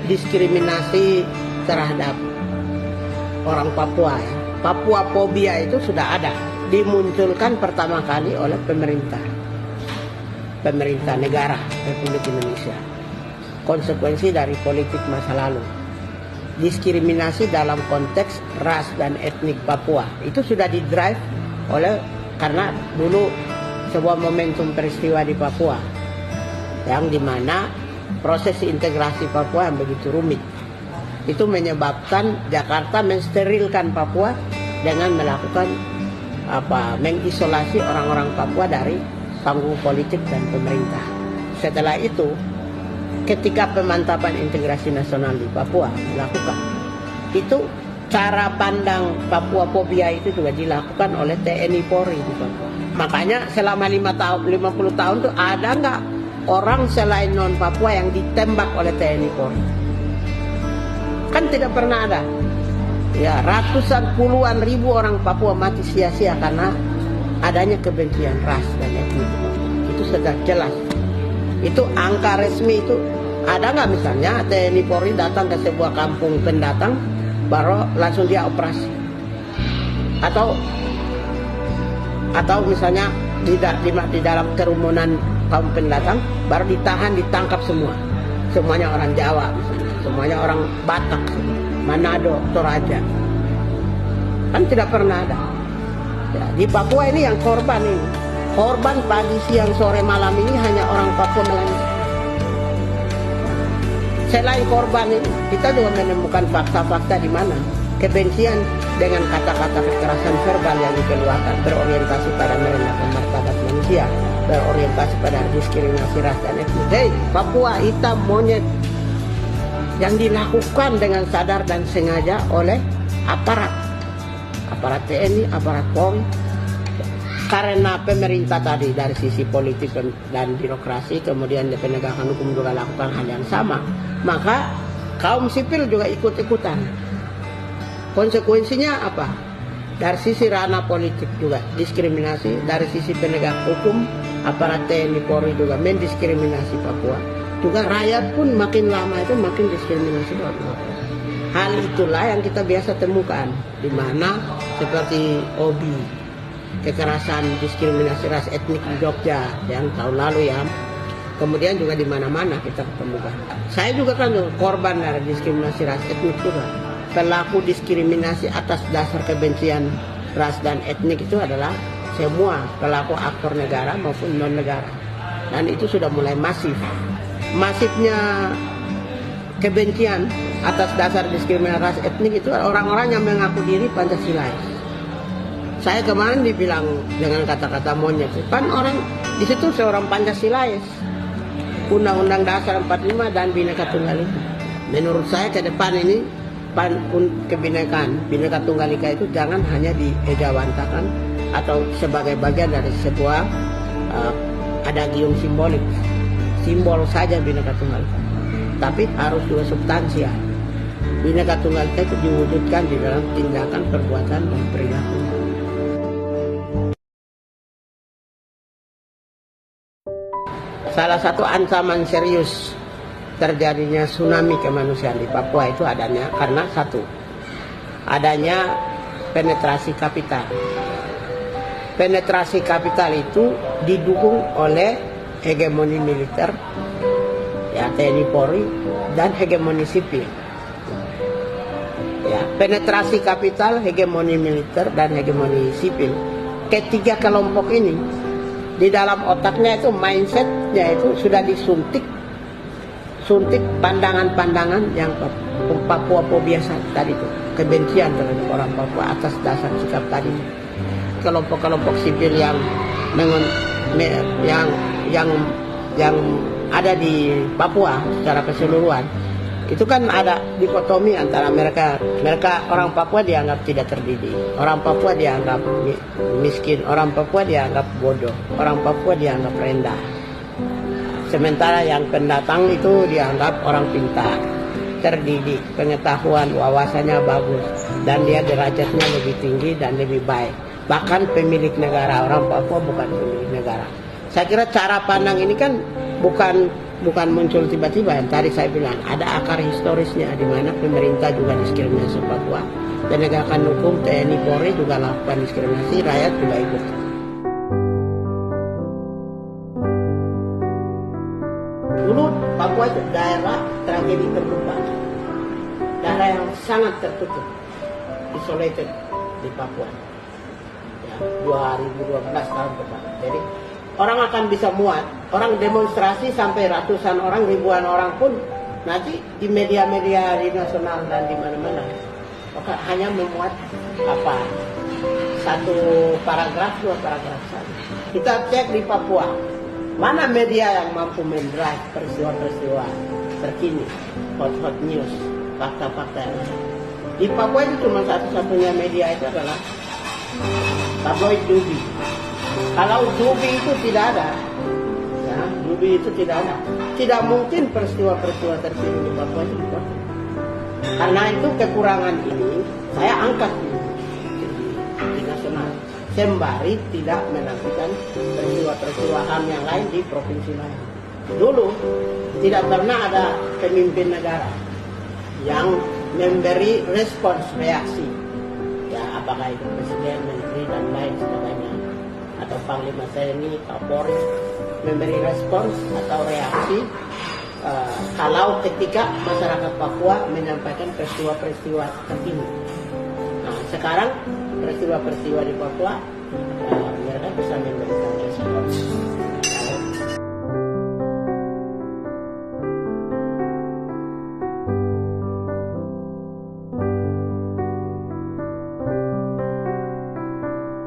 diskriminasi terhadap orang Papua. Papua fobia itu sudah ada, dimunculkan pertama kali oleh pemerintah negara Republik Indonesia. Konsekuensi dari politik masa lalu. Diskriminasi dalam konteks ras dan etnik Papua itu sudah didrive oleh, karena dulu sebuah momentum peristiwa di Papua yang dimana proses integrasi Papua yang begitu rumit itu menyebabkan Jakarta mensterilkan Papua dengan melakukan mengisolasi orang-orang Papua dari panggung politik dan pemerintah. Setelah itu, ketika pemantapan integrasi nasional di Papua dilakukan, itu cara pandang Papua fobia itu juga dilakukan oleh TNI Polri di Papua. Makanya selama 50 tahun itu ada nggak orang selain non Papua yang ditembak oleh TNI Polri? Kan tidak pernah ada. Ya, ratusan puluhan ribu orang Papua mati sia-sia karena adanya kebencian ras dan etnik. Itu sudah jelas. Itu angka resmi itu. Ada nggak misalnya TNI Polri datang ke sebuah kampung pendatang baru langsung dia operasi? Atau misalnya di dalam kerumunan kaum pendatang baru ditangkap semuanya orang Jawa misalnya, semuanya orang Batak, Manado, Toraja. Kan tidak pernah ada. Ya, di Papua ini yang korban pagi siang sore malam ini hanya orang Papua Melayu. Selain korban ini, kita juga menemukan fakta-fakta di mana kebencian dengan kata-kata kekerasan verbal yang dikeluarkan berorientasi pada merendahkan martabat manusia, berorientasi pada diskriminasi ras dan etnis. Hei, Papua hitam monyet, yang dilakukan dengan sadar dan sengaja oleh aparat TNI, aparat Polri. Karena pemerintah tadi dari sisi politik dan birokrasi, kemudian penegakan hukum juga lakukan hal yang sama, maka kaum sipil juga ikut-ikutan. Konsekuensinya apa? Dari sisi ranah politik juga diskriminasi, dari sisi penegak hukum, aparat TNI Polri juga mendiskriminasi Papua. Juga rakyat pun makin lama itu makin diskriminasi Papua. Hal itulah yang kita biasa temukan, di mana seperti OBI, kekerasan diskriminasi ras etnik di Jogja yang tahun lalu ya. Kemudian juga di mana-mana kita ketemukan. Saya juga kan korban dari diskriminasi ras etnik juga. Pelaku diskriminasi atas dasar kebencian ras dan etnik itu adalah semua pelaku aktor negara maupun non negara. Dan itu sudah mulai masif. Masifnya kebencian atas dasar diskriminasi ras etnik itu orang-orang yang mengaku diri Pancasilais. Saya kemarin dibilang dengan kata-kata monyet, kan orang di situ seorang Pancasilais, Undang-Undang Dasar 45 dan Bhinneka Tunggal Ika. Menurut saya ke depan ini Bhinneka Tunggal Ika itu jangan hanya diejawantakan atau sebagai bagian dari sebuah adagium simbolik, simbol saja Bhinneka Tunggal Ika, tapi harus juga substansial. Bhinneka Tunggal Ika itu diwujudkan di dalam tindakan, perbuatan, dan perilaku. Salah satu ancaman serius terjadinya tsunami kemanusiaan di Papua itu adanya karena adanya penetrasi kapital. Penetrasi kapital itu didukung oleh hegemoni militer, ya TNI Polri, dan hegemoni sipil. Ya, penetrasi kapital, hegemoni militer, dan hegemoni sipil. Ketiga kelompok ini di dalam otaknya itu mindsetnya itu sudah disuntik pandangan-pandangan yang Papua biasa tadi itu, kebencian terhadap orang Papua atas dasar sikap tadi. Kelompok-kelompok sipil yang ada di Papua secara keseluruhan itu kan ada dikotomi antara mereka orang Papua dianggap tidak terdidik, orang Papua dianggap miskin, orang Papua dianggap bodoh, orang Papua dianggap rendah. Sementara yang pendatang itu dianggap orang pintar, terdidik, pengetahuan, wawasannya bagus, dan dia derajatnya lebih tinggi dan lebih baik. Bahkan pemilik negara, orang Papua bukan pemilik negara. Saya kira cara pandang ini kan bukan bukan muncul tiba-tiba. Yang tadi saya bilang ada akar historisnya di mana pemerintah juga diskriminasi Papua, penegakan hukum TNI Polri juga lakukan diskriminasi, rakyat juga ikut. Dulu Papua itu daerah tragedi terlupa, daerah yang sangat tertutup, isolated di Papua. Ya, 2012 tahun depan. Jadi orang akan bisa muat, orang demonstrasi sampai ratusan orang, ribuan orang pun nanti di media-media di nasional dan di mana-mana hanya memuat apa satu paragraf, dua paragraf saja. Kita cek di Papua, mana media yang mampu mendrive peristiwa-peristiwa terkini, hot news, fakta-fakta yang ada. Di Papua itu cuma satu-satunya media itu adalah tabloid Dubi. Kalau Dubi itu tidak ada, ya, Dubi itu tidak ada, tidak mungkin peristiwa-peristiwa terkini di Papua itu dipotong. Karena itu kekurangan ini saya angkat di nasional, sembari tidak menafikan peristiwa-peristiwa HAM yang lain di provinsi lain. Dulu tidak pernah ada pemimpin negara yang memberi respons reaksi, ya apakah itu presiden, menteri dan lain sebagainya, atau Panglima TNI, Kapolri memberi respons atau reaksi kalau ketika masyarakat Papua menyampaikan peristiwa-peristiwa terkini. Nah, sekarang peristiwa-peristiwa di Papua mereka bisa memberikan respons.